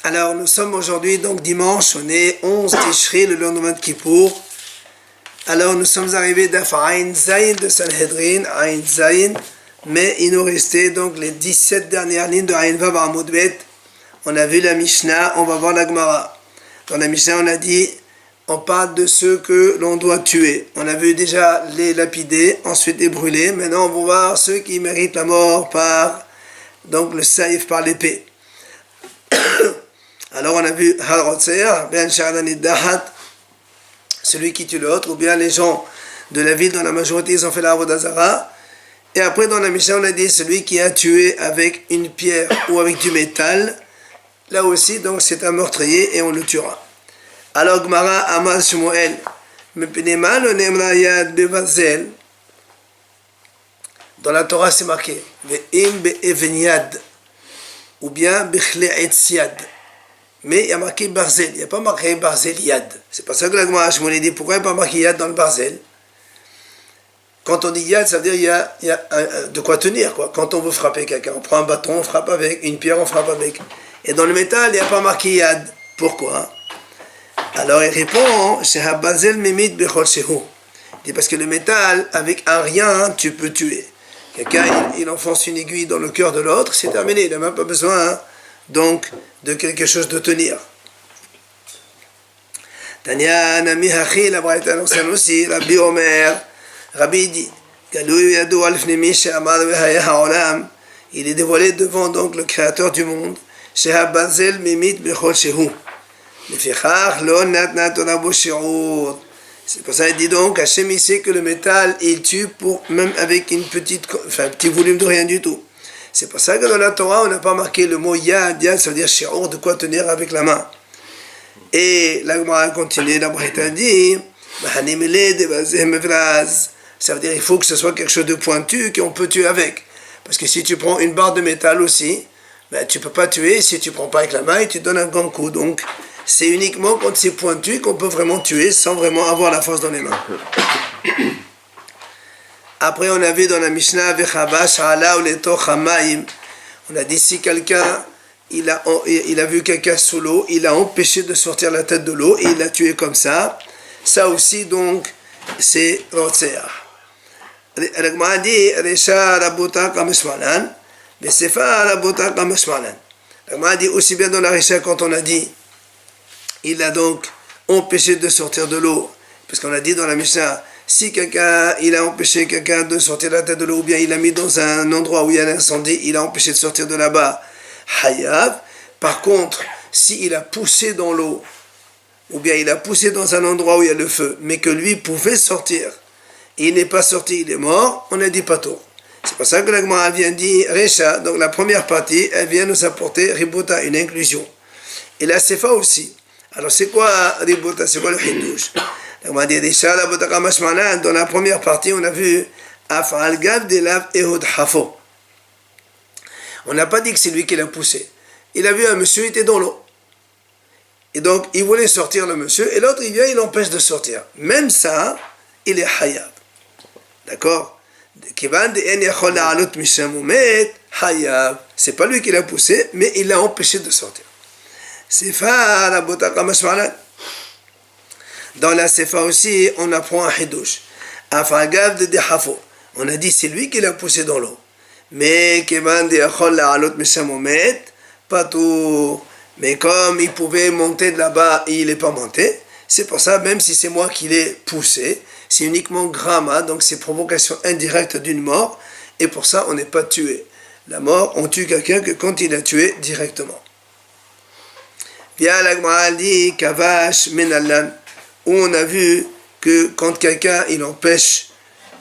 Alors, nous sommes aujourd'hui, donc dimanche, on est 11 Tishri, le lendemain de Kippour. Alors, nous sommes arrivés d'Af Ain Zayin de Sanhedrin, Ain Zayin, mais il nous restait donc les 17 dernières lignes de Ain Vav Amud Bet. On a vu la Mishnah, on va voir la Gemara. Dans la Mishnah, on a dit, on parle de ceux que l'on doit tuer. On a vu déjà les lapider, ensuite les brûler. Maintenant, on va voir ceux qui méritent la mort par donc le saïf, par l'épée. Alors on a vu Harotzer, Ben Sha'adani Dahat, celui qui tue l'autre, ou bien les gens de la ville, dans la majorité, ils ont fait la Avodazara. Et après, dans la Mishnah, on a dit celui qui a tué avec une pierre ou avec du métal. Là aussi, donc, c'est un meurtrier et on le tuera. Alors, Gmara Amal Shmuel, Mepinema le Nemra Yad Bevazel. Dans la Torah, c'est marqué Ve'im Be'even Yad, ou bien Bechle Etz Yad. Mais il y a marqué Barzel, il n'y a pas marqué Barzel Yad. C'est pas ça que la Gemara Shmuel dit. Pourquoi il n'y a pas marqué Yad dans le Barzel? Quand on dit Yad, ça veut dire il y a de quoi tenir, quoi. Quand on veut frapper quelqu'un, on prend un bâton, on frappe avec, une pierre, on frappe avec. Et dans le métal, il n'y a pas marqué Yad. Pourquoi? Alors il répond, c'est Barzel Mimit Bechol Shehu. Il dit parce que le métal, avec un rien, tu peux tuer. Quelqu'un, il enfonce une aiguille dans le cœur de l'autre, c'est terminé, il n'a même pas besoin, donc, de quelque chose de tenir. Tanya Nami Hachi, la Braïta enseigne aussi, Rabbi Omer, Rabbi dit, il est dévoilé devant donc le Créateur du monde, Sheha Bazel Mimit Bechol Shehu. C'est pour ça qu'il dit donc, Hachem il sait que le métal, il tue pour, même avec un petit volume de rien du tout. C'est pour ça que dans la Torah, on n'a pas marqué le mot Yad. Yad, ça veut dire shi'ur, de quoi tenir avec la main. Et la Gemara continue, la Braïta dit, ça veut dire il faut que ce soit quelque chose de pointu qu'on peut tuer avec. Parce que si tu prends une barre de métal aussi, ben, tu ne peux pas tuer si tu ne prends pas avec la main et tu donnes un grand coup. Donc, c'est uniquement quand c'est pointu qu'on peut vraiment tuer sans vraiment avoir la force dans les mains. Après, on a vu dans la Mishnah, on a dit si quelqu'un, il a vu quelqu'un sous l'eau, il a empêché de sortir la tête de l'eau et il l'a tué comme ça. Ça aussi, donc, c'est Rotser. La dit, dit aussi bien dans la Risha quand on a dit, il a donc empêché de sortir de l'eau, parce qu'on a dit dans la Mishnah, si quelqu'un, il a empêché quelqu'un de sortir de la tête de l'eau, ou bien il l'a mis dans un endroit où il y a un incendie, il a empêché de sortir de là-bas, Hayav. Par contre, s'il a poussé dans l'eau, ou bien il a poussé dans un endroit où il y a le feu, mais que lui pouvait sortir, et il n'est pas sorti, il est mort, on a dit pas tôt. C'est pour ça que la Gemara vient dire Recha, donc la première partie, elle vient nous apporter Ribota, une inclusion. Et la Sefa aussi. Alors c'est quoi Ribota, c'est quoi le Hidouche? On va dire dans la première partie, on a vu Afal Gav de Lav Ehud Hafo. On n'a pas dit que c'est lui qui l'a poussé. Il a vu un monsieur, il était dans l'eau. Et donc, il voulait sortir le monsieur, et l'autre, il vient, il l'empêche de sortir. Même ça, il est Hayab. D'accord? C'est pas lui qui l'a poussé, mais il l'a empêché de sortir. C'est fa la botaka mashmalan. Dans la Sefa aussi, on apprend un Hidouche. Afagav de Dehafo. On a dit c'est lui qui l'a poussé dans l'eau. Mais pas tout. Mais comme il pouvait monter de là-bas et il n'est pas monté, c'est pour ça, même si c'est moi qui l'ai poussé, c'est uniquement Grama, donc c'est provocation indirecte d'une mort, et pour ça on n'est pas tué. La mort, on tue quelqu'un que quand il a tué directement. Via la Gemara dit Kavash Menallan, où on a vu que quand quelqu'un il empêche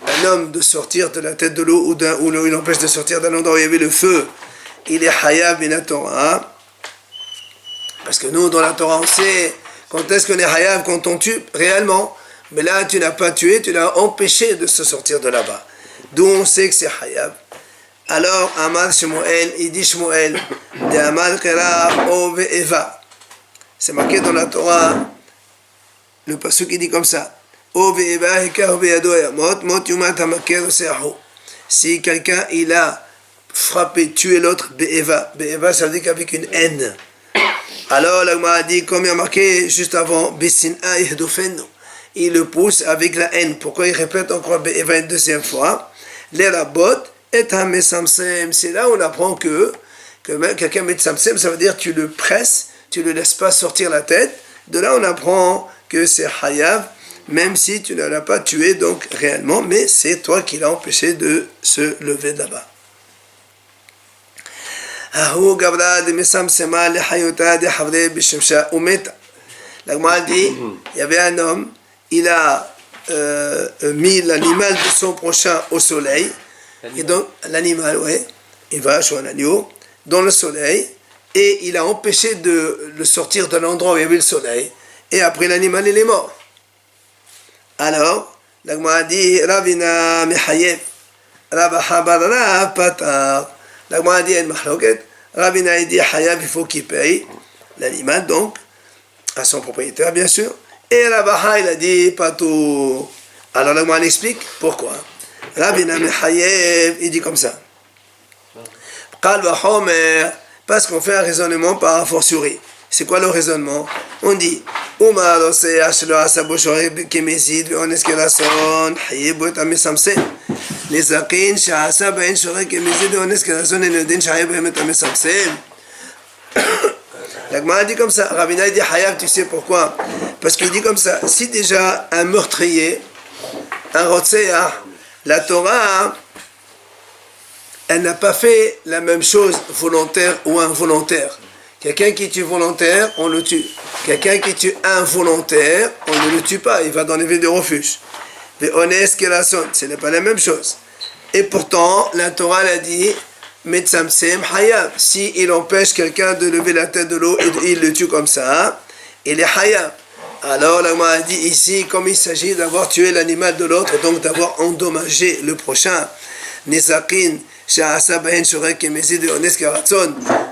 un homme de sortir de la tête de l'eau ou il empêche de sortir d'un endroit où il y avait le feu, il est Hayab bin Torah. Parce que nous dans la Torah on sait quand est-ce qu'on est Hayab, quand on tue réellement. Mais là tu n'as pas tué, tu l'as empêché de se sortir de là-bas. D'où on sait que c'est Hayab. Alors Amal Shmuel, il dit Shmuel de Amal Kera Ove Eva. C'est marqué dans la Torah. Le passage qui dit comme ça. Si quelqu'un il a frappé, tué l'autre, Be'eva. Be'eva, ça veut dire qu'avec une haine. Alors, la Gemara dit, comme il y a marqué juste avant, Bissin'a ihdufenu. Il le pousse avec la haine. Pourquoi il répète encore Be'eva une deuxième fois? Les rabot et ha-mesamsem. C'est là où on apprend que quelqu'un met samsem, ça veut dire tu le presses, tu ne le laisses pas sortir la tête. De là, on apprend que c'est hayav, même si tu ne l'as pas tué donc réellement, mais c'est toi qui l'as empêché de se lever de là-bas. La Gemara dit, il y avait un homme, il a mis l'animal de son prochain au soleil, et donc l'animal, ouais, une vache ou un agneau, dans le soleil, et il a empêché de le sortir de l'endroit où il y avait le soleil, et après l'animal il est mort. Alors, la Gemara dit, Ravina Mehayev, Rabaha Barara Patar. La Gemara dit, Ravina dit, Hayav, il faut qu'il paye l'animal, donc, à son propriétaire, bien sûr. Et Rabaha, il a dit, Patou. Alors, la Gemara explique pourquoi. Ravina Mehayev, il dit comme ça. Parce qu'on fait un raisonnement par fortiori. C'est quoi le raisonnement? On dit la Gemara dit comme ça. Ravina dit Hayav, tu sais pourquoi? Parce qu'il dit comme ça. Si déjà un meurtrier, un rotseah, la Torah, elle n'a pas fait la même chose volontaire ou involontaire. Quelqu'un qui tue volontaire, on le tue. Quelqu'un qui tue involontaire, on ne le tue pas, il va dans les villes de refuge. Mais honnête que la sonne, ce n'est pas la même chose. Et pourtant, la Torah l'a dit, Metsamsem Hayab. Si il empêche quelqu'un de lever la tête de l'eau et il le tue comme ça, il est Hayab. Alors, la Gemara dit ici, comme il s'agit d'avoir tué l'animal de l'autre, donc d'avoir endommagé le prochain, Nezakin,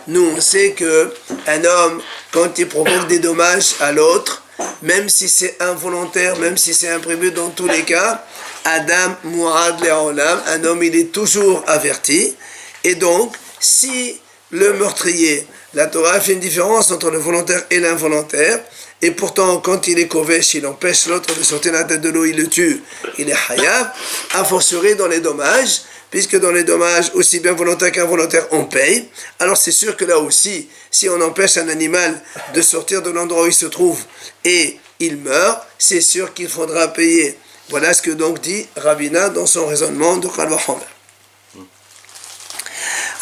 nous on sait que un homme, quand il provoque des dommages à l'autre, même si c'est involontaire, même si c'est imprévu, dans tous les cas, Adam Mu'ad Le'olam, un homme il est toujours averti. Et donc, si le meurtrier, la Torah fait une différence entre le volontaire et l'involontaire, et pourtant quand il est kovesh, il empêche l'autre de sortir la tête de l'eau, il le tue, il est hayab, a fortiori dans les dommages, puisque dans les dommages, aussi bien volontaires qu'involontaires, on paye. Alors c'est sûr que là aussi, si on empêche un animal de sortir de l'endroit où il se trouve et il meurt, c'est sûr qu'il faudra payer. Voilà ce que donc dit Ravina dans son raisonnement de Kal Vachomer.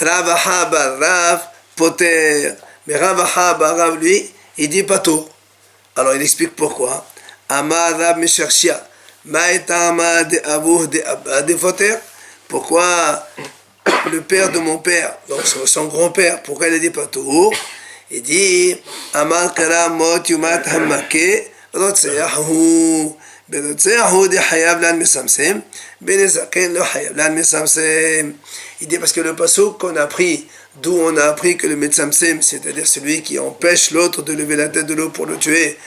Ravaha bar Rav poter. Mais Ravaha bar Rav, lui, il dit pato. Alors il explique pourquoi. Amar Rav Mesharshia. Ma'etama de avouh de abba de foter. Pourquoi le père de mon père, donc son grand-père, pourquoi il a dit pato? Il dit Amar kara mot yumat hammake rotseahu. Il dit parce que le passouk qu'on a pris, d'où on a appris que le metsamsem, c'est-à-dire celui qui empêche l'autre de lever la tête de l'eau pour le tuer,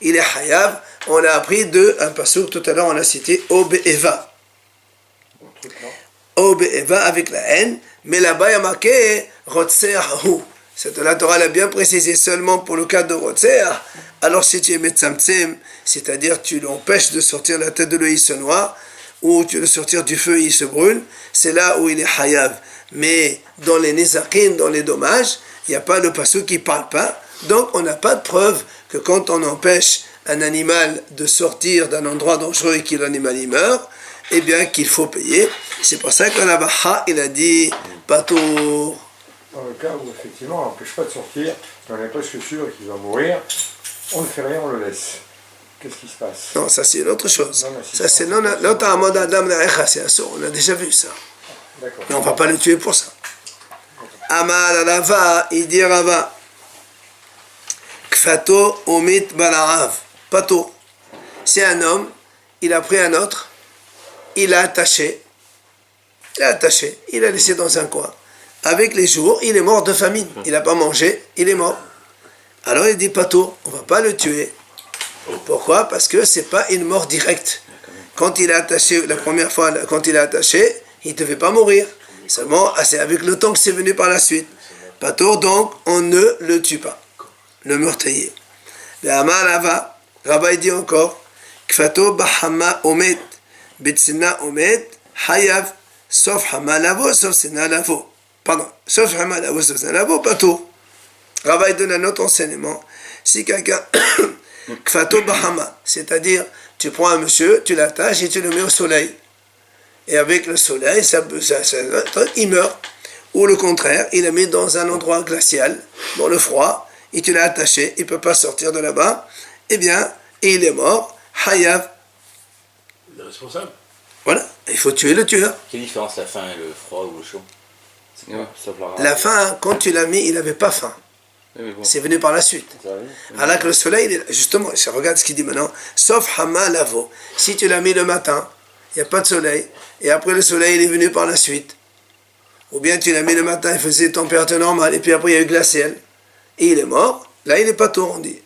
il est hayav, on a appris de un passouk, tout à l'heure on a cité Obe'eva. Obe'eva avec la haine, mais là-bas il y a marqué Rotseahu. La Torah l'a bien précisé seulement pour le cas de Rotseah. Alors si tu es metsamsem, c'est-à-dire tu l'empêches de sortir la tête de l'eau, il se noie, ou tu le sortir du feu, il se brûle, c'est là où il est hayav. Mais dans les nezakin, dans les dommages, il n'y a pas le passouk qui ne parle pas, donc on n'a pas de preuve que quand on empêche un animal de sortir d'un endroit dangereux et que l'animal y meurt, eh bien qu'il faut payer. C'est pour ça qu'en Abaha, il a dit Patour. Dans le cas où effectivement on n'empêche pas de sortir, on est presque sûr qu'il va mourir, on ne fait rien, on le laisse. Qu'est-ce qui se passe? Non, ça c'est une autre chose. Ça c'est l'autre amod Adam Na'echa, c'est assour, on a déjà vu ça. D'accord. Mais on ne va pas le tuer pour ça. Amar Rava, il dit Rava, Kfato omit balarav, pato. C'est un homme, il a pris un autre, il l'a attaché, il l'a laissé dans un coin. Avec les jours, il est mort de famine. Il n'a pas mangé, il est mort. Alors il dit pato, on ne va pas le tuer. Pourquoi? Parce que ce n'est pas une mort directe. Quand il est attaché, la première fois, quand il est attaché, il ne devait pas mourir. Seulement, c'est avec le temps que c'est venu par la suite. Patour, donc on ne le tue pas, le meurtrier. Le Amar Rava, Rava dit encore, Kfato bahama omet, betsina omet, hayav, sauf hama lavo, sauf sena lavo. Pardon, sauf hama lavo, sauf sena lavo, patour. Rava donne un autre enseignement. Si quelqu'un, Kfato bahama, c'est-à-dire, tu prends un monsieur, tu l'attaches et tu le mets au soleil. Et avec le soleil, il meurt. Ou le contraire, il l'a mis dans un endroit glacial, dans le froid, et tu l'as attaché, il ne peut pas sortir de là-bas, eh bien, et il est mort, hayav. Le responsable. Voilà, il faut tuer le tueur. Quelle différence la faim et le froid ou le chaud? La faim, quand tu l'as mis, il n'avait pas faim. Bon. C'est venu par la suite. Alors que le soleil, justement, regarde ce qu'il dit maintenant, sauf hama lavo. Si tu l'as mis le matin, il n'y a pas de soleil, et après le soleil, il est venu par la suite. Ou bien tu l'as mis le matin, il faisait température normale, et puis après il y a eu glacial, et il est mort, là il n'est pas tôt, on dit.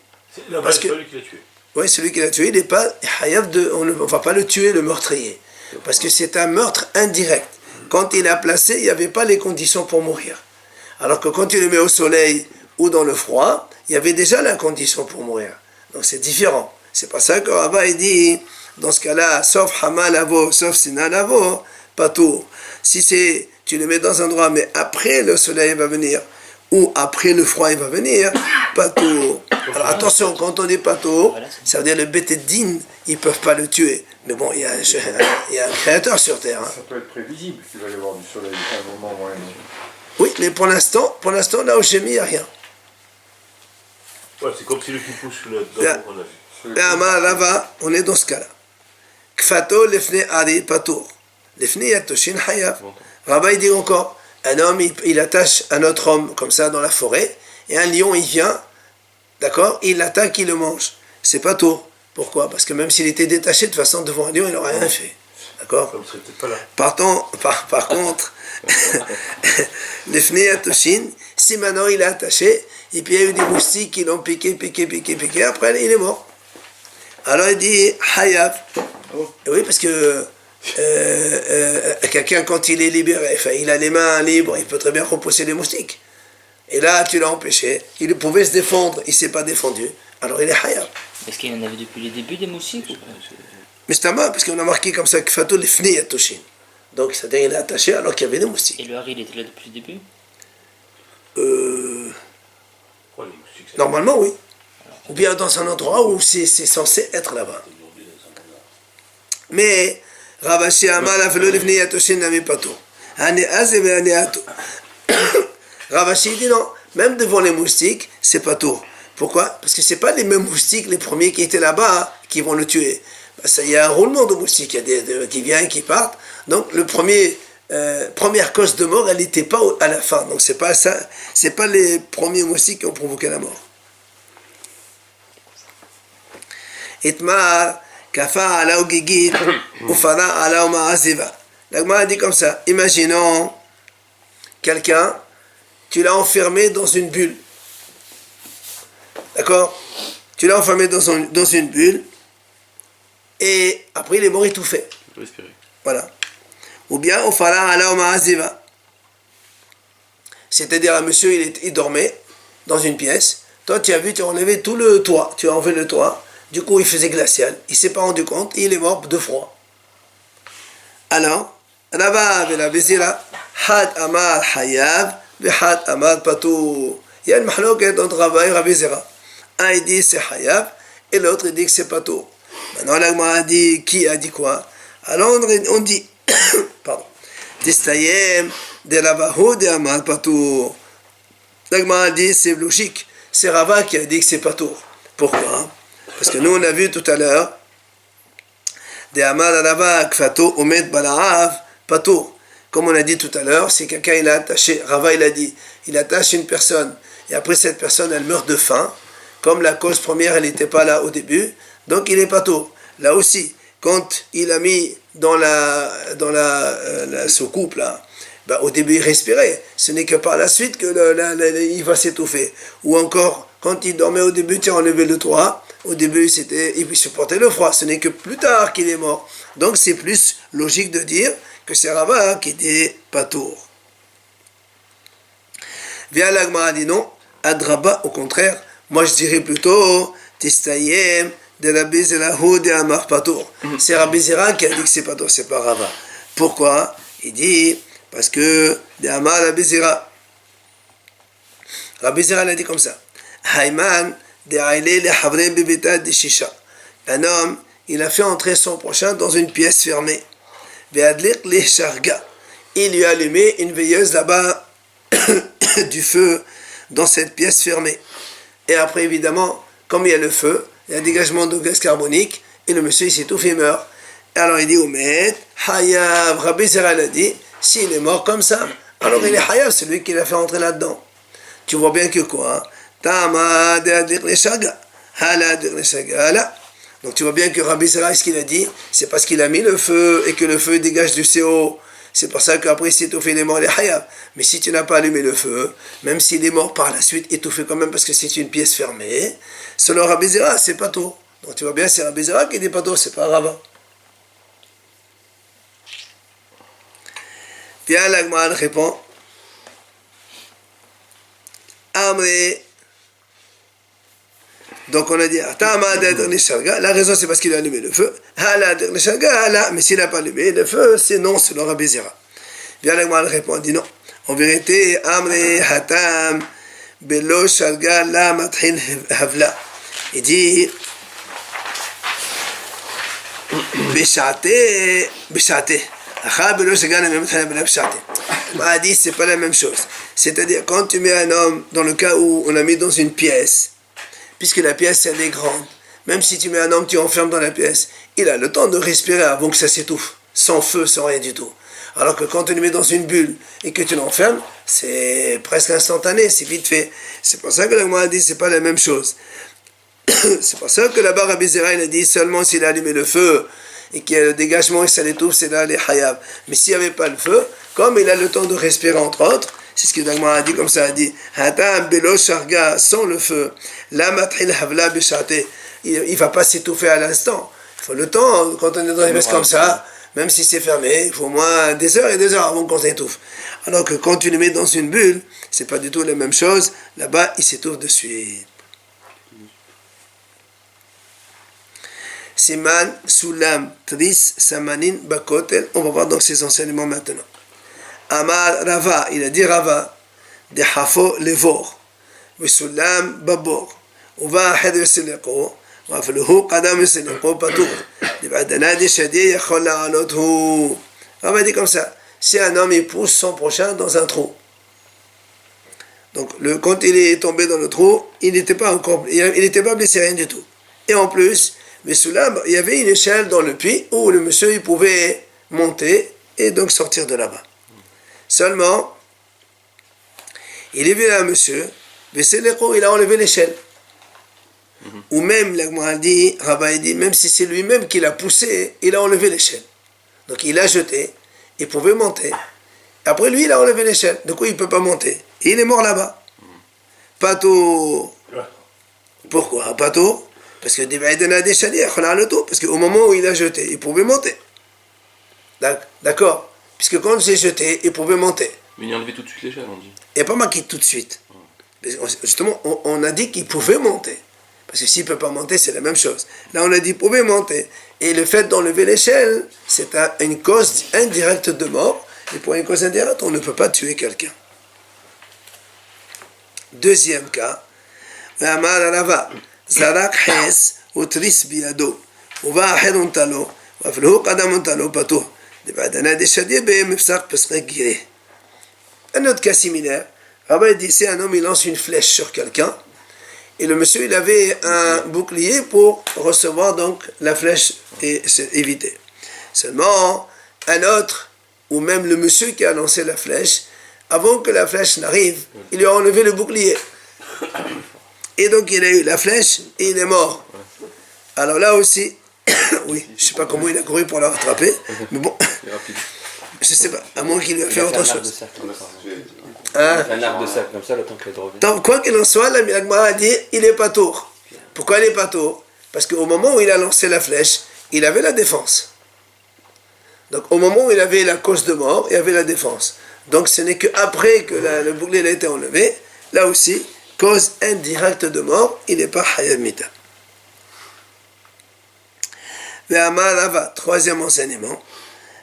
Parce que celui qui l'a tué. Oui, celui qui l'a tué, il n'est pas hayav on ne va pas le tuer, le meurtrier. Parce que c'est un meurtre indirect. Quand il a placé, il n'y avait pas les conditions pour mourir. Alors que quand tu le mets au soleil ou dans le froid, il y avait déjà la condition pour mourir. Donc c'est différent. C'est pas ça que Rava il dit, dans ce cas-là, sauf hama lavo, sauf sina lavo, pas tout. Si c'est, tu le mets dans un endroit, mais après le soleil va venir, ou après le froid il va venir, pas tout. Alors attention, quand on dit pas tout, ça veut dire le bétédine, ils ne peuvent pas le tuer. Mais bon, il y a un créateur sur terre. Hein. Ça peut être prévisible qu'il va y avoir du soleil à un moment ou à un autre. Oui, mais pour l'instant, là où j'ai mis, il n'y a rien. Ouais, c'est comme si le qui pousse là-dedans qu'on a vu. Là, on est dans ce cas-là. Kfato lefne ari patour. Lefne yatoshin hayav. Rava il dit encore, un homme il attache un autre homme comme ça dans la forêt, et un lion il vient, d'accord, il l'attaque, il le mange. C'est pas tout. Pourquoi? Parce que même s'il était détaché, de toute façon, devant un lion, il n'aurait rien fait. D'accord? Comme serait peut-être pas là. Par contre, lefne yatoshin, si maintenant il est attaché, et puis il y a eu des moustiques qui l'ont piqué, après il est mort. Alors il dit hayav. Oui, parce que quelqu'un, quand il est libéré, enfin, il a les mains libres, il peut très bien repousser les moustiques. Et là, tu l'as empêché, il pouvait se défendre, il ne s'est pas défendu, alors il est hayav. Est-ce qu'il y en avait depuis le début des moustiques ou pas? Mais c'est un mal, parce qu'on a marqué comme ça que Fatou lefne yatoshin. Donc, c'est-à-dire qu'il est attaché alors qu'il y avait des moustiques. Et le hari, il était là depuis le début? Quoi, les moustiques, ça- Normalement, oui. Ou bien dans un endroit où c'est censé être là-bas. Mais, Ravashi Amal a fait le lefne yatoshin n'ami pato. Ravashi dit non, même devant les moustiques, c'est pas tout. Pourquoi? Parce que c'est pas les mêmes moustiques, les premiers qui étaient là-bas, qui vont le tuer. Il y a un roulement de moustiques, il y a des qui viennent, qui partent. Donc, première cause de mort, elle n'était pas à la fin. Donc, c'est pas ça, c'est pas les premiers moustiques qui ont provoqué la mort. Itmar, kafa ala ogigit, ufara ala ma'aziva. La Gemara dit comme ça, imaginons quelqu'un, tu l'as enfermé dans une bulle. D'accord? Tu l'as enfermé dans une bulle, et après il est mort étouffé. Voilà. Ou bien, ufara ala ma'aziva. C'est-à-dire, un monsieur, il dormait dans une pièce. Toi, tu as vu, tu as enlevé tout le toit. Tu as enlevé le toit. Du coup, il faisait glacial. Il ne s'est pas rendu compte. Il est mort de froid. Alors, Rava la Vézira, Had Amar Hayav, Had Amar Patou. Il y a une mahlouquette entre Rava et Ravizira. Un, il dit c'est Hayav, et l'autre, il dit que c'est Patou. Maintenant, l'Agma a dit, qui a dit quoi? Alors, on dit, pardon, Tistayem, de Ravahu, de Amar Patou. L'Agma a dit, c'est logique. C'est Rava qui a dit que c'est Patou. Pourquoi? Parce que nous, on a vu tout à l'heure, de Amar Rava, Kfato, Omet Balaav, Patou. Comme on a dit tout à l'heure, si quelqu'un il a attaché, Rava il a dit, il attache une personne, et après cette personne elle meurt de faim, comme la cause première elle n'était pas là au début, donc il est Patou. Là aussi, quand il a mis dans la soucoupe là, bah, au début il respirait, ce n'est que par la suite que il va s'étouffer. Ou encore, quand il dormait au début, tu as enlevé le toit, au début il supportait le froid, ce n'est que plus tard qu'il est mort. Donc c'est plus logique de dire que c'est Rava qui dit Patour. Via l'Agmara dit non, Adraba, au contraire, moi je dirais plutôt, Tistayem, de Rabbi Zerahu de Amar Patour. C'est Rabbi Zera qui a dit que c'est Patour, c'est pas Rava. Pourquoi? Il dit, parce que de Amar Rabbi Zera. Rabbi Zera l'a dit comme ça. Hayman, de Aile le Havre Bibita de Shisha. Un homme, il a fait entrer son prochain dans une pièce fermée. Ve'adlik le Sharga. Il lui a allumé une veilleuse là-bas du feu dans cette pièce fermée. Et après, évidemment, comme il y a le feu, il y a un dégagement de gaz carbonique, et le monsieur il s'étouffe et meurt. Alors il dit au maître, Hayav, Rabbi Zera l'a dit, s'il est mort comme ça, alors il est Hayav, c'est lui qui l'a fait entrer là-dedans. Tu vois bien que quoi? Tama de adir le shaga, hala adir le shaga, hala. Donc tu vois bien que Rabbi Zera, ce qu'il a dit, c'est parce qu'il a mis le feu et que le feu dégage du CO. C'est pour ça qu'après il s'est étouffé, il est mort, il est Hayav. Mais si tu n'as pas allumé le feu, même s'il est mort par la suite, étouffé quand même parce que c'est une pièce fermée, selon Rabbi Zera, c'est pas tout. Donc tu vois bien, c'est Rabbi Zera qui dit pas tout, c'est pas Rava. Bien, l'Agmara répond, Amré. Donc on a dit, la raison c'est parce qu'il a allumé le feu. Mais s'il n'a pas allumé le feu, c'est non, selon Rabbi Zera. Bien, l'Agmara répond, dit non. En vérité, Amré Hatam Belo Sharga La Mathil Havla. Il dit, Bishate. Il dit, c'est pas la même chose. C'est-à-dire, quand tu mets un homme, dans le cas où on l'a mis dans une pièce, puisque la pièce elle est grande, même si tu mets un homme, tu enfermes dans la pièce, il a le temps de respirer avant que ça s'étouffe, sans feu, sans rien du tout. Alors que quand tu le mets dans une bulle et que tu l'enfermes, c'est presque instantané, c'est vite fait. C'est pour ça que l'Agmara a dit c'est pas la même chose. C'est pour ça que là-bas Rabbi Zera il a dit seulement s'il a allumé le feu et qu'il y a le dégagement et ça l'étouffe, c'est là les hayab. Mais s'il n'y avait pas le feu, comme il a le temps de respirer entre autres, c'est ce que l'Agmara a dit comme ça, a dit Hatam belo sharga, sans le feu, la matril havla bishate, il va pas s'étouffer à l'instant. Il faut le temps, quand on est dans une pièce comme ça, même si c'est fermé, il faut au moins des heures et des heures avant qu'on s'étouffe. Alors que quand tu le mets dans une bulle, c'est pas du tout la même chose. Là-bas, il s'étouffe de suite. Siman, Sulam, Tris, Samanin, Bakotel. On va voir donc ces enseignements maintenant. Amar Rava, il a dit Rava, de Hafo Levor, Sulam, Babor, Uva Hedr Seleko, Wafluhu Kadam Seleko Patour. On va dire comme ça, si un homme il pousse son prochain dans un trou, donc quand il est tombé dans le trou, il n'était pas blessé, rien du tout. Et en plus, mais sous l'arbre, il y avait une échelle dans le puits où le monsieur il pouvait monter et donc sortir de là-bas. Seulement, il est venu un monsieur, mais c'est il a enlevé l'échelle. Ou même, l'Agmara dit, Rabbi dit, même si c'est lui-même qui l'a poussé, il a enlevé l'échelle. Donc il l'a jeté, il pouvait monter. Après lui, il a enlevé l'échelle, du coup il ne peut pas monter. Et il est mort là-bas. Pato. Pourquoi Pato? Parce que parce qu'au moment où il a jeté, il pouvait monter. D'accord? Puisque quand j'ai jeté, il pouvait monter. Mais il a enlevé tout de suite l'échelle, on dit. Il n'y a pas marqué tout de suite. Justement, on a dit qu'il pouvait monter. Parce que s'il ne peut pas monter, c'est la même chose. Là, on a dit qu'il pouvait monter. Et le fait d'enlever l'échelle, c'est une cause indirecte de mort. Et pour une cause indirecte, on ne peut pas tuer quelqu'un. Deuxième cas. Amar Rava, Zarak Hes, Utris Biado, Uva Heruntalo, Waflu Kadamuntalo Pato, de Badana de Shadi Mefsak Pesre Giré. Un autre cas similaire. Rava dit c'est un homme, il lance une flèche sur quelqu'un. Et le monsieur, il avait un bouclier pour recevoir donc la flèche et éviter. Seulement, un autre, ou même le monsieur qui a lancé la flèche, avant que la flèche n'arrive, il lui a enlevé le bouclier. Et donc, il a eu la flèche et il est mort. Alors là aussi, oui, je ne sais pas comment il a couru pour la rattraper, mais bon, je ne sais pas, à moins qu'il lui a fait autre chose. Un arc de sac comme ça, le temps qu'elle revient. Donc, quoi qu'il en soit, l'Agmara a dit il est pas tour. Pourquoi il est pas tour? Parce qu'au moment où il a lancé la flèche, il avait la défense. Donc, au moment où il avait la cause de mort, il avait la défense. Donc ce n'est qu'après que le bouclier a été enlevé, là aussi, cause indirecte de mort, il n'est pas Hayab Mita. Troisième enseignement,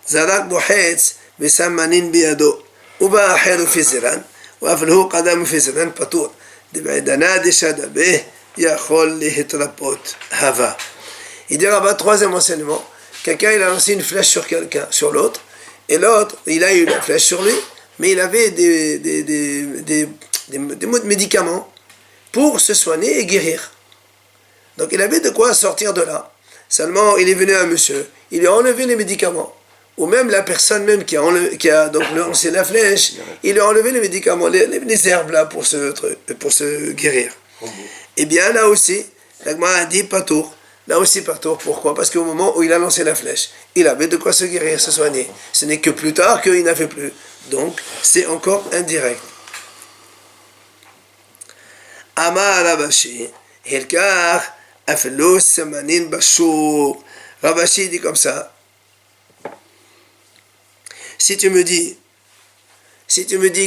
Zarak Bouhetz, Besamanin Biado, Uba Aheru Fiziran, Waflhu Kadam Fiziran Patour, Debedana Deshadabe, Yachol Lihitrapot, Hava. Il dit là-bas, troisième enseignement, quelqu'un il a lancé une flèche sur quelqu'un, sur l'autre, et l'autre, il a eu la flèche sur lui, mais il avait des médicaments pour se soigner et guérir. Donc il avait de quoi sortir de là. Seulement, il est venu à un monsieur, il lui a enlevé les médicaments. Ou même la personne même qui a donc lancé la flèche, il lui a enlevé les médicaments, les herbes là pour se guérir. Et bien là aussi, l'Agma a dit patour. Là aussi patour. Pourquoi? Parce qu'au moment où il a lancé la flèche, il avait de quoi se guérir, se soigner. Ce n'est que plus tard qu'il n'a fait plus. Donc, c'est encore indirect. Amar Rabashi, Hilkar, Afelo Samanin Bashur. Rabashi dit comme ça. Si tu me dis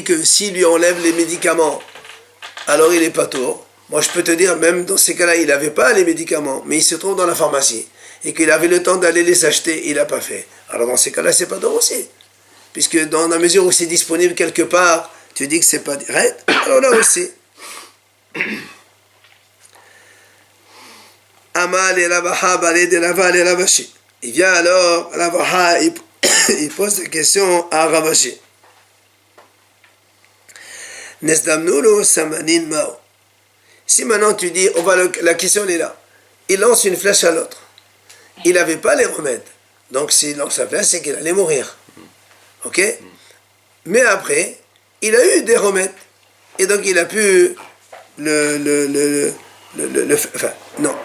que s'il lui enlève les médicaments, alors il est pas tôt. Moi, je peux te dire, même dans ces cas-là, il n'avait pas les médicaments, mais il se trouve dans la pharmacie, et qu'il avait le temps d'aller les acheter, il n'a pas fait. Alors dans ces cas-là, c'est pas tôt aussi. Puisque dans la mesure où c'est disponible quelque part, tu dis que c'est pas direct, alors là aussi. Amal et Rabaha, Balé de Raval et Rabashi. Il vient alors, Rabaha, il pose la question à Rabashi. Nesdamnulu Samanin Mao. Si maintenant tu dis, la question est là, il lance une flèche à l'autre, il n'avait pas les remèdes, donc s'il lance la flèche, c'est qu'il allait mourir. Ok? Mais après, il a eu des remèdes, et donc il a pu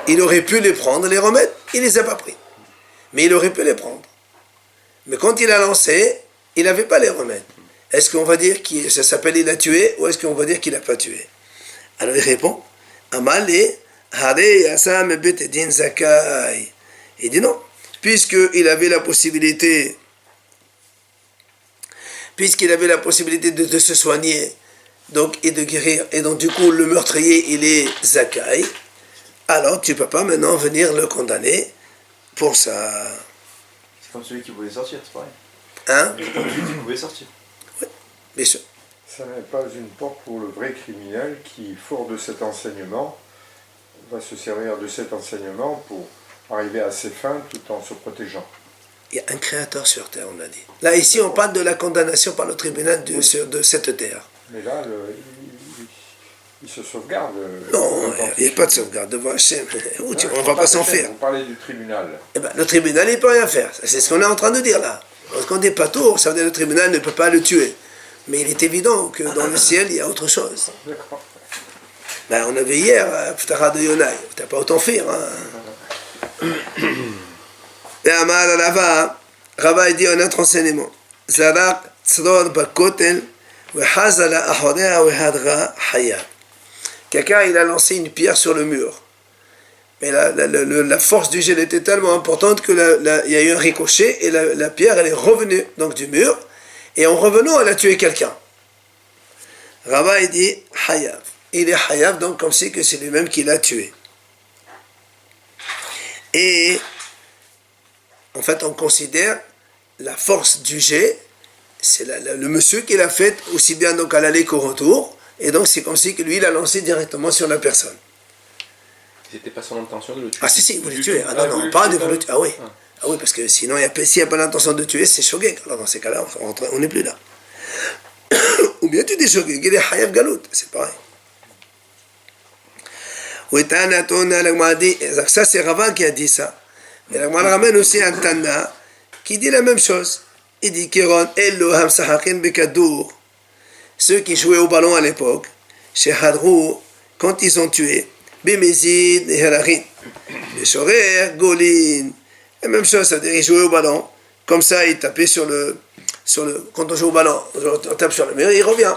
il aurait pu les prendre, les remèdes, il ne les a pas pris. Mais il aurait pu les prendre. Mais quand il a lancé, il n'avait pas les remèdes. Est-ce qu'on va dire que ça s'appelle il a tué, ou est-ce qu'on va dire qu'il n'a pas tué? Alors il répond, Amale, Hare Yasam Betedin Zakai. Il dit non, puisqu'il avait la possibilité de se soigner donc, et de guérir, et donc du coup le meurtrier il est Zakai, alors tu ne peux pas maintenant venir le condamner pour ça. C'est comme celui qui voulait sortir, c'est pareil. Hein? C'est comme celui qui pouvait sortir. Oui, bien sûr. Ça n'est pas une porte pour le vrai criminel qui, fort de cet enseignement, va se servir de cet enseignement pour arriver à ses fins tout en se protégeant. Il y a un créateur sur terre, on a dit. Là, ici, on parle de la condamnation par le tribunal de cette terre. Mais là, il se sauvegarde. Non, il n'y a pas de sauvegarde devant Hachem. On ne va pas s'en faire. Vous parlez du tribunal. Eh ben, le tribunal, il ne peut rien faire. C'est ce qu'on est en train de dire là. Quand on dit pas tour, ça veut dire que le tribunal ne peut pas le tuer. Mais il est évident que dans le ciel, il y a autre chose. D'accord. Ben, on avait hier, Ptara de Yonai. Tu n'as pas autant faire. Et Amar Rava, Rava dit un autre enseignement. Zarak tzror bakotel, wehazala ahorea wehadra haya. Quelqu'un, il a lancé une pierre sur le mur. Mais la force du gel était tellement importante qu'il y a eu un ricochet et la pierre, elle est revenue donc, du mur. Et en revenant, elle a tué quelqu'un. Rava, il dit Hayav. Il est Hayav, donc comme si que c'est lui-même qui l'a tué. Et en fait, on considère la force du jet, c'est le monsieur qui l'a fait aussi bien donc à l'aller qu'au retour. Et donc c'est comme si que lui, il a lancé directement sur la personne. C'était pas son intention de le tuer. Ah si, il voulait le tuer. Ah non, pas de le tuer. Ah oui. Ah oui, parce que sinon, s'il n'y a pas l'intention de tuer, c'est shogeg. Alors dans ces cas-là, on n'est plus là. Ou bien tu dis shogeg, il est hayab galout. C'est pareil. Ça, c'est Rava qui a dit ça. Mais la Gemara ramène aussi un Tana qui dit la même chose. Il dit Kiron, Ello Hamsahakin Bekadour. Ceux qui jouaient au ballon à l'époque, chez Hadrou, quand ils ont tué, Bemezid et Herarin, les Shorer, Golin. La même chose, c'est-à-dire ils jouaient au ballon, comme ça ils tapaient quand on joue au ballon, on tape sur le mur, il revient.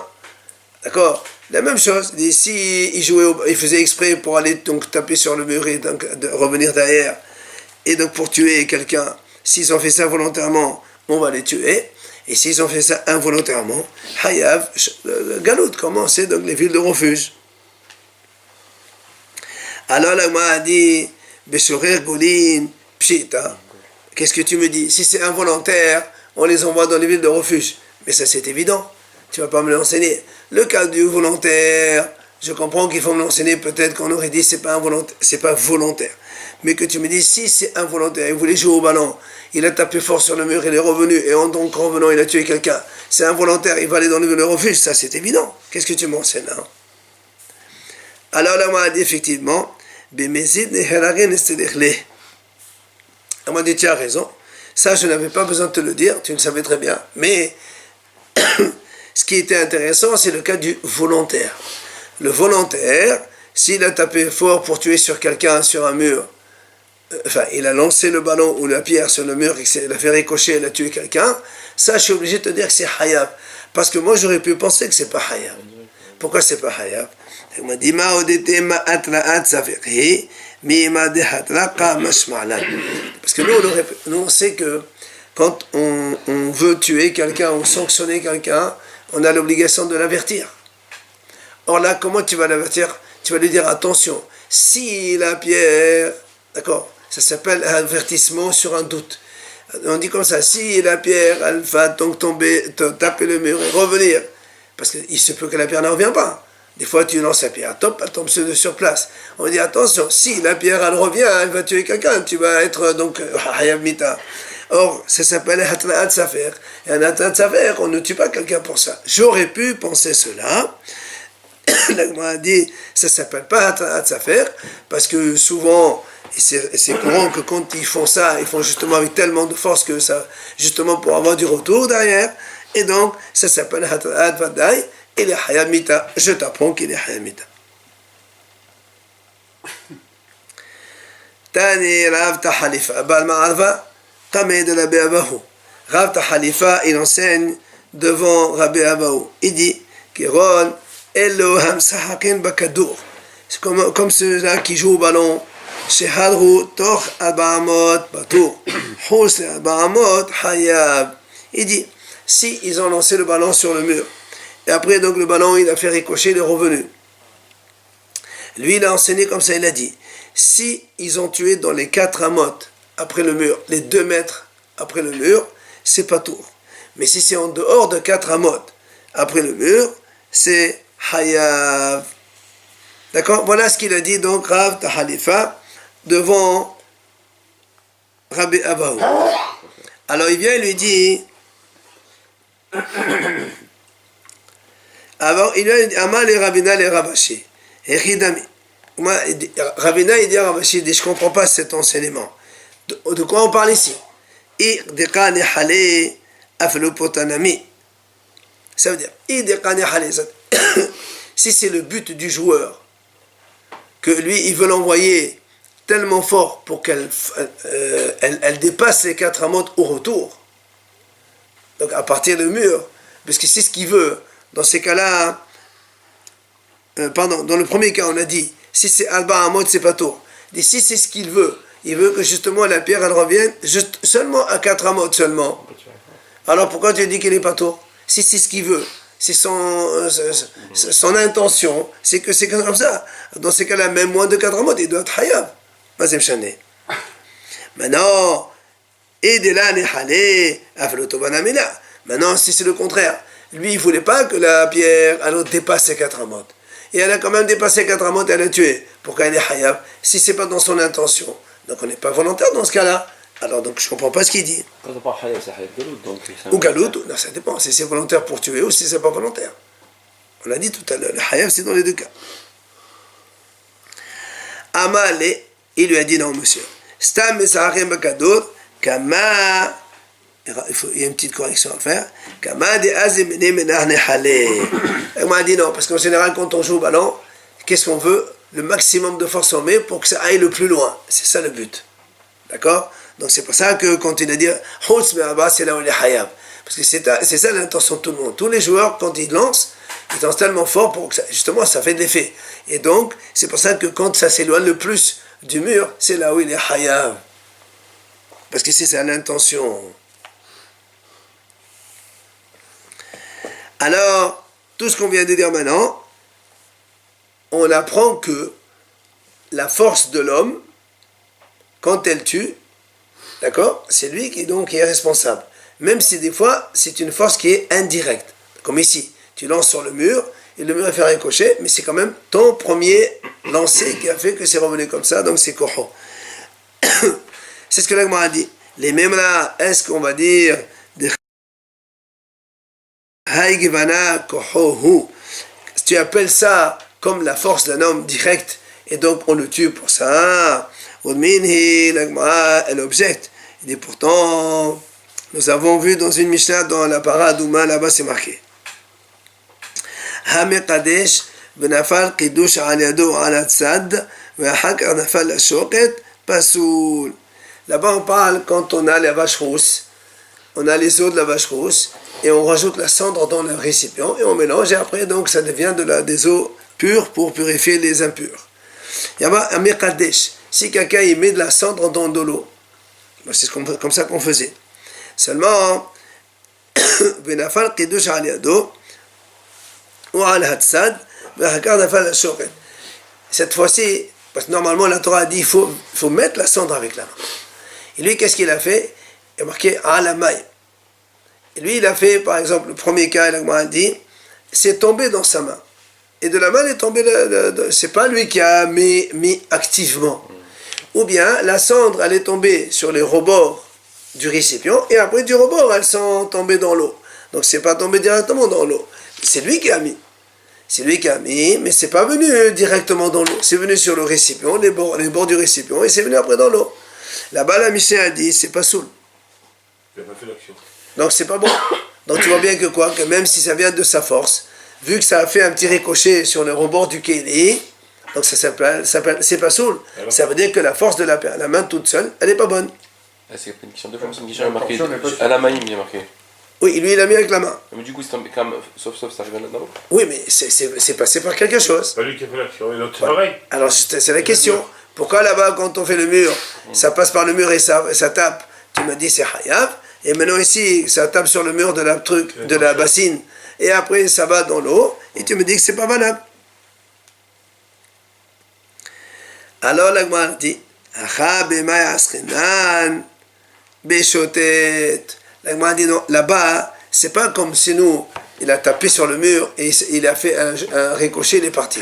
D'accord? La même chose, si il faisait exprès pour aller donc taper sur le mur et donc de revenir derrière, et donc pour tuer quelqu'un, s'ils ont fait ça volontairement, on va les tuer. Et s'ils ont fait ça involontairement, Hayav, le Galout commence, c'est donc les villes de refuge. Alors là, moi, a dit, Beshorer Golin, Pshita. Qu'est-ce que tu me dis? Si c'est involontaire, on les envoie dans les villes de refuge. Mais ça, c'est évident. Tu ne vas pas me l'enseigner. Le cas du volontaire, je comprends qu'il faut me l'enseigner. Peut-être qu'on aurait dit c'est pas involontaire, c'est pas volontaire. Mais que tu me dis si c'est involontaire, il voulait jouer au ballon, il a tapé fort sur le mur, il est revenu, et donc en revenant, il a tué quelqu'un. C'est involontaire, il va aller dans le refuge. Ça, c'est évident. Qu'est-ce que tu m'enseignes là? Alors là, on m'a dit effectivement, on m'a dit, tu as raison. Ça, je n'avais pas besoin de te le dire, tu le savais très bien. Mais ce qui était intéressant, c'est le cas du volontaire. Le volontaire, s'il a tapé fort pour tuer sur quelqu'un, sur un mur, il a lancé le ballon ou la pierre sur le mur, il a fait ricocher, il a tué quelqu'un, ça, je suis obligé de te dire que c'est hayab. Parce que moi, j'aurais pu penser que c'est pas hayab. Pourquoi c'est pas hayab? Il m'a dit, parce que nous, on sait que quand on veut tuer quelqu'un ou sanctionner quelqu'un, on a l'obligation de l'avertir. Or là, comment tu vas l'avertir? Tu vas lui dire, attention, si la pierre, d'accord, ça s'appelle un avertissement sur un doute. On dit comme ça, si la pierre, elle va donc tomber, taper le mur et revenir, parce qu'il se peut que la pierre ne revienne pas. Des fois, tu lances la pierre, top, elle tombe sur place. On dit, attention, si la pierre, elle revient, elle va tuer quelqu'un, tu vas être donc hayab mita. Or, ça s'appelle hatla'at safer. Et un hatla'at safer, on ne tue pas quelqu'un pour ça. J'aurais pu penser cela. L'agma a dit, ça s'appelle pas hatla'at safer, parce que souvent, et c'est courant que quand ils font ça, ils font justement avec tellement de force que ça, justement pour avoir du retour derrière. Et donc, ça s'appelle hatla'at vadaï. Il est hayab mita. Je t'apprends qu'il est hayab mita. Tani Rav Tahalifa. Bal Ma'arva, Tamé de Rabbi Abahu. Rav Tahalifa, il enseigne devant Rabbi Abahu. Il dit, Kiron, Eloham Sahakin Bakadour. C'est comme ceux-là qui jouent au ballon. Shehadru Toch Abahamot Batour. Hous Abahamot Hayab. Il dit, si ils ont lancé le ballon sur le mur, et après, donc, le ballon, il a fait ricocher, il est revenu. Lui, il a enseigné comme ça, il a dit, si ils ont tué dans les 4 amotes après le mur, les 2 mètres après le mur, c'est pas tour. Mais si c'est en dehors de 4 amotes après le mur, c'est hayav. D'accord? Voilà ce qu'il a dit, donc, Rav Tahalifa, devant Rabbi Abahu. Alors, il vient et lui dit, alors, il a dit, Amal et Ravina les Rabashi. Et Ridami. Ravina, il dit à Rabashi, je ne comprends pas cet enseignement. De quoi on parle ici? Ça veut dire, si c'est le but du joueur, que lui, il veut l'envoyer tellement fort pour qu'elle dépasse les 4 amotes au retour, donc à partir du mur, parce que c'est ce qu'il veut. Dans ces cas-là, dans le premier cas, on a dit, si c'est Alba Amod, c'est pas tôt. Et si c'est ce qu'il veut, il veut que justement la pierre, elle revienne seulement à 4 Amod seulement. Alors pourquoi tu dis qu'il n'est pas tôt? Si c'est ce qu'il veut, c'est son intention, c'est que c'est comme ça. Dans ces cas-là, même moins de 4 Amod, il doit être hayab. Mazem Chané. Maintenant, maintenant, si c'est le contraire, lui, il ne voulait pas que la pierre elle dépasse les 4 amotes. Et elle a quand même dépassé 4 amotes et elle a tué. Pourquoi elle est hayab? Si ce n'est pas dans son intention. Donc on n'est pas volontaire dans ce cas-là. Alors donc je ne comprends pas ce qu'il dit. Quand on parle hayab, c'est hayab galout. Ou galout, non, ça dépend. Si c'est volontaire pour tuer ou si ce n'est pas volontaire. On l'a dit tout à l'heure. Le hayab, c'est dans les 2 cas. Amale, il lui a dit non, monsieur. Stam mesaharim bakadour, kama. Il y a une petite correction à faire. Il m'a dit non, parce qu'en général, quand on joue au ballon, qu'est-ce qu'on veut? Le maximum de force on met pour que ça aille le plus loin. C'est ça le but. D'accord? Donc c'est pour ça que quand il a dit c'est là où il est hayab. Parce que c'est ça l'intention de tout le monde. Tous les joueurs, quand ils lancent tellement fort pour que ça, justement ça fait de l'effet. Et donc, c'est pour ça que quand ça s'éloigne le plus du mur, c'est là où il est hayab. Parce que c'est ça l'intention. Alors, tout ce qu'on vient de dire maintenant, on apprend que la force de l'homme, quand elle tue, d'accord, c'est lui qui donc est responsable. Même si des fois, c'est une force qui est indirecte. Comme ici, tu lances sur le mur, et le mur a fait ricochet, mais c'est quand même ton premier lancer qui a fait que c'est revenu comme ça, donc c'est koho. C'est ce que l'Agma a dit. Les mêmes là, est-ce qu'on va dire de Haïgvana kohohu, tu appelles ça comme la force d'un homme direct, et donc on le tue pour ça. Udminhi, l'Agma, elle objecte. Il dit pourtant, nous avons vu dans une Mishnah, dans la Paradouma, là-bas c'est marqué. Hamekadesh, benafal kidush al yado al tzad, ve'achakar nafal la shoket, pasoul. Là-bas on parle quand on a la vache rousse, on a les os de la vache rousse, et on rajoute la cendre dans le récipient, et on mélange, et après donc ça devient des eaux pures pour purifier les impurs. Yaba Hamekadesh, si quelqu'un y met de la cendre dans de l'eau, c'est comme ça qu'on faisait. Seulement, benafal kidush al yado, cette fois-ci, parce que normalement la Torah a dit il faut mettre la cendre avec la main. Et lui, qu'est-ce qu'il a fait? Il a marqué alamay. Et lui, il a fait, par exemple, le premier cas, il a dit, c'est tombé dans sa main. Et de la main, il est tombé, c'est pas lui qui a mis activement. Ou bien, la cendre, elle est tombée sur les rebords du récipient, et après, du rebord, elles sont tombées dans l'eau. Donc, c'est pas tombé directement dans l'eau. C'est lui qui a mis. C'est lui qui a mis, mais c'est pas venu directement dans l'eau. C'est venu sur le récipient, les bords du récipient, et c'est venu après dans l'eau. Là-bas, la Mishnah a dit, c'est pas saoul. Il n'a pas fait l'action. Donc c'est pas bon. Donc tu vois bien que quoi, que même si ça vient de sa force, vu que ça a fait un petit ricochet sur le rebord du kéli, donc ça s'appelle c'est pas saoul. Ça veut dire que la force de la main toute seule, elle est pas bonne. Ah, c'est pas une question de force, c'est une question marquée. À la main, il est marqué. Oui, lui il a mis avec la main. Mais du coup, c'est tombé quand même, sauf ça arrive là-dedans. Oui, mais c'est passé par quelque chose. C'est pas lui qui a fait l'action, et l'autre c'est pareil. Alors c'est la question. Pourquoi là-bas, quand on fait le mur, ça passe par le mur et ça tape? Tu m'as dit c'est hayav. Et maintenant ici, ça tape sur le mur de la bassine. Et après, ça va dans l'eau. Et tu me dis que c'est pas valable. Alors l'Agma dit, l'Agma dit non, là-bas, c'est pas comme si nous, il a tapé sur le mur et il a fait un ricochet, il est parti.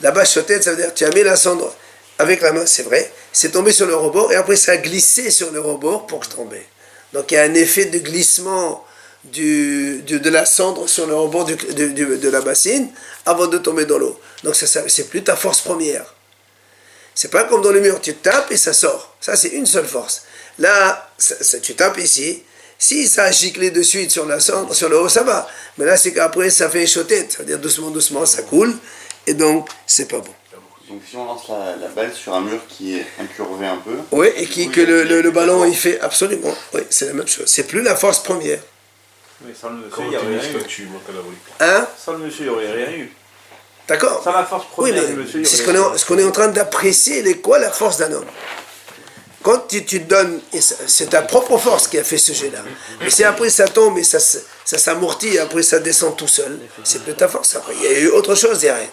Là-bas, shotet, ça veut dire tu as mis la cendre avec la main, c'est vrai, c'est tombé sur le rebord et après ça a glissé sur le rebord pour tomber. Donc il y a un effet de glissement de la cendre sur le rebord de la bassine avant de tomber dans l'eau. Donc c'est plus ta force première. C'est pas comme dans le mur, tu tapes et ça sort. Ça c'est une seule force. Là, tu tapes ici. Si ça a giclé de suite sur la cendre, sur le haut, ça va. Mais là, c'est qu'après, ça fait échoter. Ça veut dire doucement, doucement, ça coule. Et donc, c'est pas bon. Donc si on lance la balle sur un mur qui est incurvé un peu... Oui, et que le ballon, il fait absolument... Oui, c'est la même chose. C'est plus la force première. Mais sans le monsieur, Comment il n'y tu aurait dis rien que eu. tu manques à la volée? Hein? Sans le monsieur, il n'y aurait rien eu. D'accord. Sans la force Oui, première mais du monsieur, il c'est n'y aurait rien eu. ce qu'on est en train d'apprécier, c'est quoi la force d'un homme? Quand tu donnes, et c'est ta propre force qui a fait ce jet-là. Mais si après ça tombe et ça s'amortit et après ça descend tout seul, c'est plus ta force. Après, il y a eu autre chose derrière.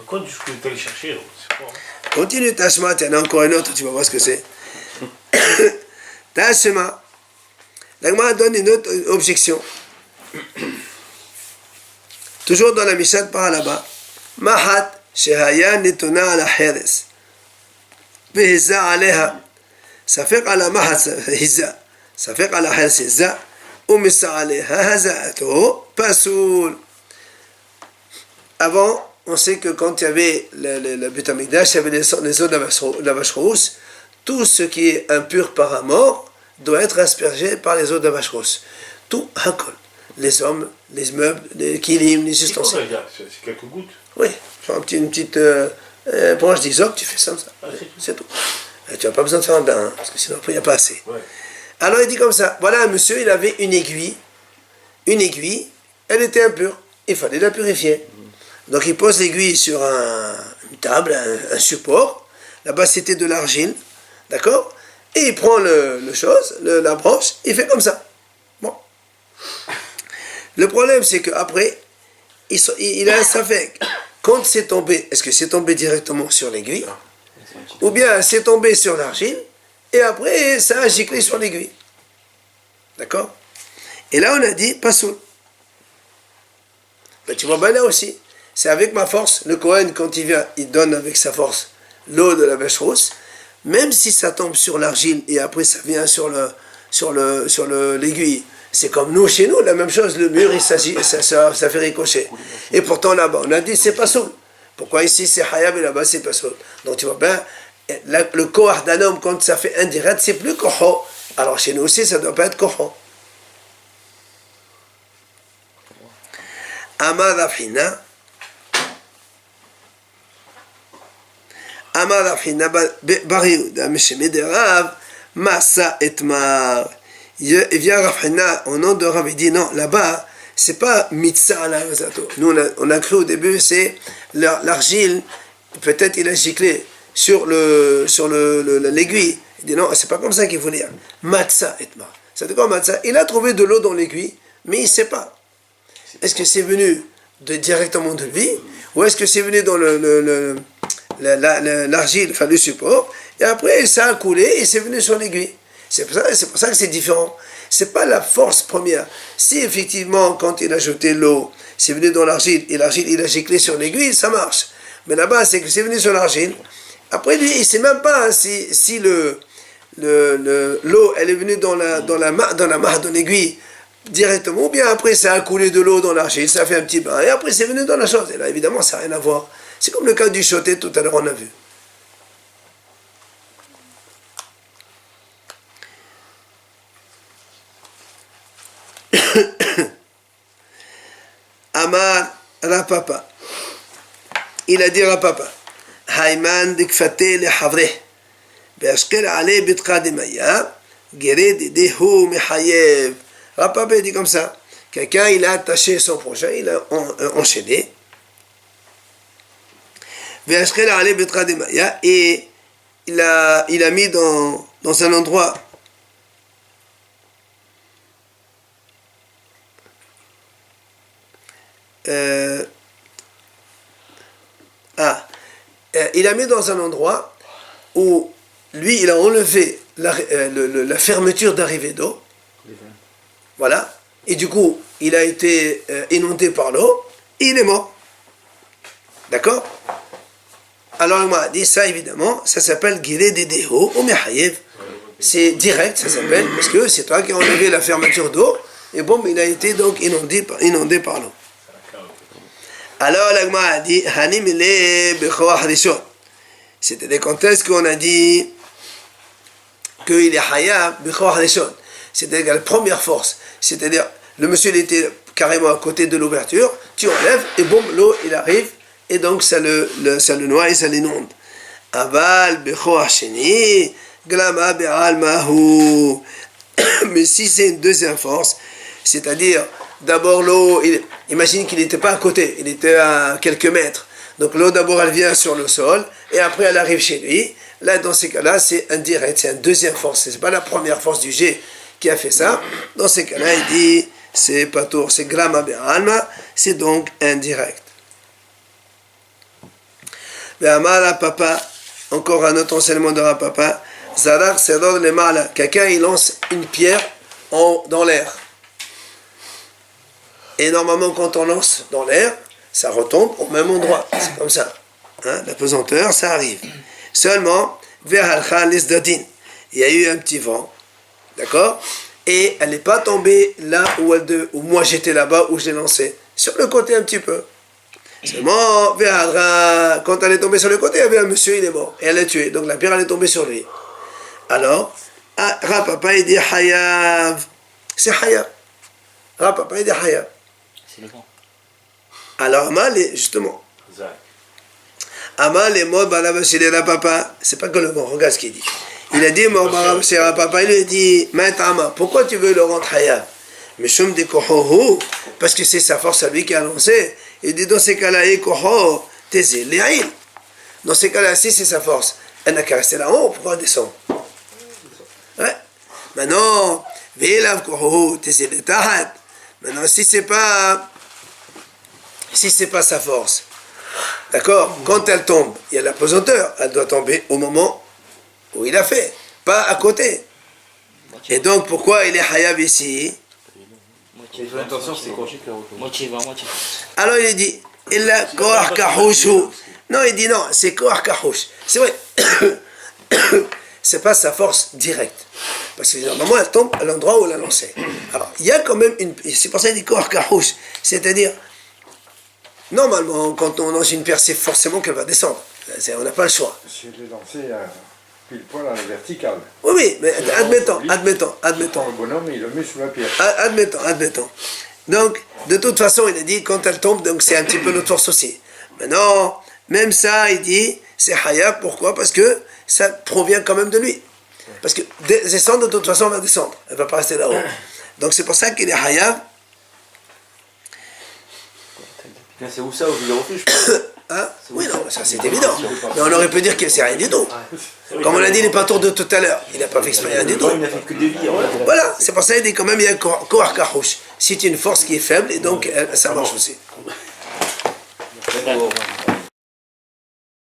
Quand tu peux aller chercher, c'est fort. Continue ta shema, il y en a encore une autre, tu vas voir ce que c'est. Ta shema. L'Agma donne une autre objection. Toujours dans la Mishnah par là-bas. Mahat shehaya netona ala heres. Behiza aleha. Safek ala mahat hiza. Safek ala heres hiza. Umissa aleha hazaato pasoul. Avant, on sait que quand il y avait le Beth Amikdash, il y avait les os de la vache rousse, tout ce qui est impur par un mort doit être aspergé par les os de la vache rousse. Tout, hakol. Les hommes, les meubles, les kilim, les ustensiles. C'est quelques gouttes. Oui, une petite branche d'hysope, tu fais ça, c'est tout. Et tu n'as pas besoin de faire un bain, hein, parce que sinon après il n'y a pas assez. Ouais. Alors il dit comme ça, voilà un monsieur, il avait une aiguille, elle était impure, il fallait la purifier. Donc il pose l'aiguille sur une table, un support, là-bas c'était de l'argile, d'accord? Et il prend la branche, il fait comme ça. Bon. Le problème, c'est qu'après, il a un safek. Quand c'est tombé, est-ce que c'est tombé directement sur l'aiguille? Ou bien c'est tombé sur l'argile, et après, ça a giclé sur l'aiguille. D'accord? Et là, on a dit, pas soul. Ben, tu vois, ben là aussi, c'est avec ma force. Le Kohen, quand il vient, il donne avec sa force l'eau de la vache rousse. Même si ça tombe sur l'argile et après ça vient sur l'aiguille, c'est comme nous, chez nous, la même chose. Le mur, ça fait ricocher. Et pourtant, là-bas, on a dit, c'est pas soul. Pourquoi ici, c'est hayab et là-bas, c'est pas soul? Donc, tu vois, ben, le kohar d'un homme, quand ça fait indirect, c'est plus koho. Alors, chez nous aussi, ça ne doit pas être koho. Amar Rafhina. Amar Rafhina bar Yehuda Meshemé de Rav Massa Etmar. Il vient Rafhina au nom de Rav, il dit non, là-bas, c'est pas Mitzah la Razato. Nous, on a cru au début, c'est l'argile, peut-être il a giclé sur l'aiguille. Il dit non, c'est pas comme ça qu'il faut dire. Matza Etmar. Ça veut dire quoi Matza? Il a trouvé de l'eau dans l'aiguille, mais il ne sait pas. Est-ce que c'est venu directement de lui, ou est-ce que c'est venu dans l'argile, enfin le support, et après ça a coulé et c'est venu sur l'aiguille. C'est pour ça que c'est différent. C'est pas la force première. Si effectivement, quand il a jeté l'eau, c'est venu dans l'argile, et l'argile il a giclé sur l'aiguille, ça marche. Mais là-bas, c'est que c'est venu sur l'argile. Après, lui, il ne sait même pas si l'eau, elle est venue dans la main de l'aiguille, directement, ou bien après ça a coulé de l'eau dans l'argile, ça fait un petit bain, et après c'est venu dans la chose. Et là, évidemment, ça n'a rien à voir. C'est comme le cas du choté, tout à l'heure, on a vu. Amar Rapapa. Il a dit Rapapa. Haïman dikfate le havre. Be'ashkel ale bitqa de maya. Gered dehu mehayev. Rapapa dit comme ça. Quelqu'un, il a attaché son projet, il a enchaîné. Ve'ashkel ale bitqa de maya. Et il a mis dans un endroit il a mis dans un endroit où lui il a enlevé la fermeture d'arrivée d'eau, voilà, et du coup il a été inondé par l'eau et il est mort, d'accord. Alors il m'a dit ça, évidemment ça s'appelle Giré Dedeho ou Mehayev, c'est direct, ça s'appelle, parce que c'est toi qui as enlevé la fermeture d'eau et bon, il a été donc inondé par l'eau. Alors l'agma a dit Hanimile Bechoach Rishon. C'est-à-dire quand est-ce qu'on a dit qu'il est Hayab Bechoach Rishon, c'est-à-dire la première force, c'est-à-dire le monsieur il était carrément à côté de l'ouverture, tu enlèves et boum, l'eau il arrive et donc ça le noie et ça l'inonde. Aval Bechoach Sheni Glama Be'al Mahu. Mais si c'est une deuxième force, c'est-à-dire d'abord l'eau, imagine qu'il n'était pas à côté, il était à quelques mètres. Donc l'eau d'abord elle vient sur le sol et après elle arrive chez lui. Là dans ces cas-là c'est indirect, c'est une deuxième force. C'est pas la première force du jet qui a fait ça. Dans ces cas-là il dit c'est pas tour, c'est grama be'alma, c'est donc indirect. Ve'amara papa, encore un autre enseignement de Rapapa. Zarar sedor le mala, quelqu'un il lance une pierre dans l'air. Et normalement, quand on lance dans l'air, ça retombe au même endroit. C'est comme ça. Hein? La pesanteur, ça arrive. Seulement, vers l'Isdadin, il y a eu un petit vent. D'accord? Et elle n'est pas tombée là où moi j'étais là-bas, où je l'ai lancée. Sur le côté un petit peu. Seulement, quand elle est tombée sur le côté, il y avait un monsieur, il est mort. Et elle l'a tué. Donc la pierre, elle est tombée sur lui. Alors, Rapapa, il dit Hayav. C'est Hayav. Rapapa, il dit Hayav. C'est le vent. Alors, Amal, justement. Amal est mort, Rapapa. C'est pas que le vent, regarde ce qu'il dit. Il a dit, mort, Rapapa, il lui a dit, Maïtama, pourquoi tu veux le rendre Hayav? Mais Shum dit Kohohu, parce que c'est sa force à lui qui a lancé. Il dit, dans ces cas-là, Koho, Tézé, Léaïl. Dans ces cas-là, si c'est sa force, elle n'a qu'à rester là-haut, pourquoi descendre? Ouais. Maintenant, Vélav Kohohu, Tézé, Létahat. Maintenant, si c'est pas sa force, d'accord, quand elle tombe, il y a la pesanteur, elle doit tomber au moment où il a fait, pas à côté. Et donc, pourquoi il est hayab ici? Moitié Son intention, c'est quoi? moitié vent, moitié. Alors il dit, il a koar kahouchou. Non, il dit non, c'est koar kahouch. C'est vrai, c'est pas sa force directe. Parce que normalement, elle tombe à l'endroit où elle a lancé. Alors, il y a quand même une. C'est pour ça qu'il dit koar kahouch. C'est-à-dire, normalement, quand on lance une pierre, c'est forcément qu'elle va descendre. On n'a pas le choix. Si elle est lancée pile poil à la verticale. Oui, oui, mais admettons. Le bonhomme, il le met sous la pierre. Admettons. Donc, de toute façon, il a dit, quand elle tombe, donc c'est un petit peu notre force aussi. Maintenant, même ça, il dit, c'est hayab. Pourquoi? Parce que ça provient quand même de lui. Parce que descendre, de toute façon, elle va descendre. Elle ne va pas rester là-haut. Donc, c'est pour ça qu'il est hayab. C'est où ça, au vide refuge? Hein? Oui, non, ça c'est évident. Mais on aurait pu dire qu'il ne sait rien du tout. Comme on l'a dit, les patours de tout à l'heure, il n'a pas fait exprès rien du tout. Il n'a fait que des vies. Voilà, c'est pour ça qu'il dit quand même, il y a un koar kahouch. C'est une force qui est faible et donc ça marche aussi. D'accord.